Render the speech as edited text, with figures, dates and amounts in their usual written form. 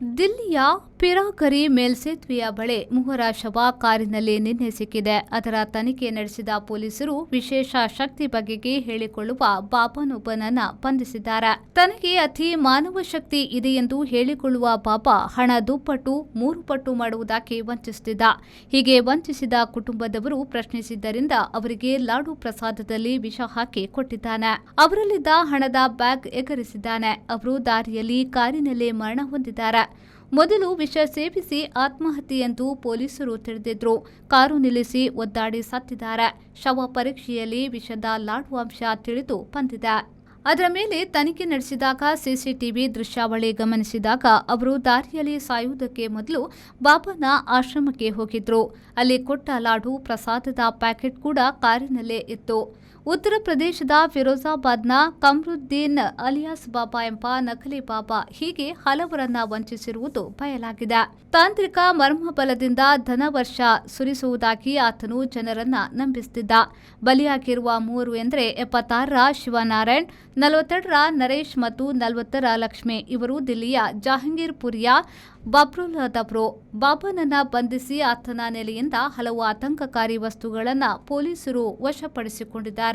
ದಿಲ್ಲಿಯ ಪಿರಾಕರಿ ಮೇಲ್ಸೇತುವೆಯ ಬಳಿ ಮೂವರ ಶವ ಕಾರಿನಲ್ಲಿ ನಿನ್ನೆ ಸಿಕ್ಕಿದೆ. ಅದರ ತನಿಖೆ ನಡೆಸಿದ ಪೊಲೀಸರು ವಿಶೇಷ ಶಕ್ತಿ ಬಗೆಗೆ ಹೇಳಿಕೊಳ್ಳುವ ಬಾಬಾನೊಬ್ಬನನ್ನ ಬಂಧಿಸಿದ್ದಾರೆ. ತನಗೆ ಅತಿ ಮಾನವ ಶಕ್ತಿ ಇದೆ ಎಂದು ಹೇಳಿಕೊಳ್ಳುವ ಬಾಬಾ ಹಣ ದುಪ್ಪಟ್ಟು 3 ಪಟ್ಟು ಮಾಡುವುದಕ್ಕೆ ವಂಚಿಸುತ್ತಿದ್ದ. ಹೀಗೆ ವಂಚಿಸಿದ ಕುಟುಂಬದವರು ಪ್ರಶ್ನಿಸಿದ್ದರಿಂದ ಅವರಿಗೆ ಲಾಡು ಪ್ರಸಾದದಲ್ಲಿ ವಿಷ ಹಾಕಿ ಕೊಟ್ಟಿದ್ದಾನೆ. ಅವರಲ್ಲಿದ್ದ ಹಣದ ಬ್ಯಾಗ್ ಎಗರಿಸಿದ್ದಾನೆ. ಅವರು ದಾರಿಯಲ್ಲಿ ಕಾರಿನಲ್ಲೇ ಮರಣ ಹೊಂದಿದ್ದಾರೆ. ಮೊದಲು ವಿಷ ಸೇವಿಸಿ ಆತ್ಮಹತ್ಯೆ ಎಂದು ಪೊಲೀಸರು ತಿಳಿದಿದ್ರು. ಕಾರು ನಿಲ್ಲಿಸಿ ಒದ್ದಾಡಿ ಸತ್ತಿದ್ದಾರೆ. ಶವ ಪರೀಕ್ಷೆಯಲ್ಲಿ ವಿಷದ ಲಾಡು ಅಂಶ ತಿಳಿದು ಬಂದಿದೆ. ಅದರ ಮೇಲೆ ತನಿಖೆ ನಡೆಸಿದಾಗ ಸಿಸಿಟಿವಿ ದೃಶ್ಯಾವಳಿ ಗಮನಿಸಿದಾಗ ಅವರು ದಾರಿಯಲ್ಲಿ ಸಾಯುವುದಕ್ಕೆ ಮೊದಲು ಬಾಬಾನ ಆಶ್ರಮಕ್ಕೆ ಹೋಗಿದ್ರು. ಅಲ್ಲಿ ಕೊಟ್ಟ ಲಾಡು ಪ್ರಸಾದದ ಪ್ಯಾಕೆಟ್ ಕೂಡ ಕಾರಿನಲ್ಲೇ ಇತ್ತು. ಉತ್ತರ ಪ್ರದೇಶದ ಫಿರೋಜಾಬಾದ್ನ ಕಮರುದ್ದೀನ್ ಅಲಿಯಾಸ್ ಬಾಬಾ ಎಂಬ ನಕಲಿ ಬಾಬಾ ಹೀಗೆ ಹಲವರನ್ನ ವಂಚಿಸಿರುವುದು ಬಯಲಾಗಿದೆ. ತಾಂತ್ರಿಕ ಮರ್ಮಬಲದಿಂದ ಧನವರ್ಷ ಸುರಿಸುವುದಾಗಿ ಆತನು ಜನರನ್ನ ನಂಬಿಸುತ್ತಿದ್ದ. ಬಲಿಯಾಗಿರುವ 3 ಎಂದರೆ 76ರ ಶಿವನಾರಾಯಣ್, 42ರ ನರೇಶ್ ಮತ್ತು 40ರ ಲಕ್ಷ್ಮಿ. ಇವರು ದಿಲ್ಲಿಯ ಜಹಾಂಗೀರ್ಪುರಿಯ ಬಬ್ರುಲ್ಲಾದವರು. ಬಾಬಾನನ್ನ ಬಂಧಿಸಿ ಆತನ ನೆಲೆಯಿಂದ ಹಲವು ಆತಂಕಕಾರಿ ವಸ್ತುಗಳನ್ನು ಪೊಲೀಸರು ವಶಪಡಿಸಿಕೊಂಡಿದ್ದಾರೆ.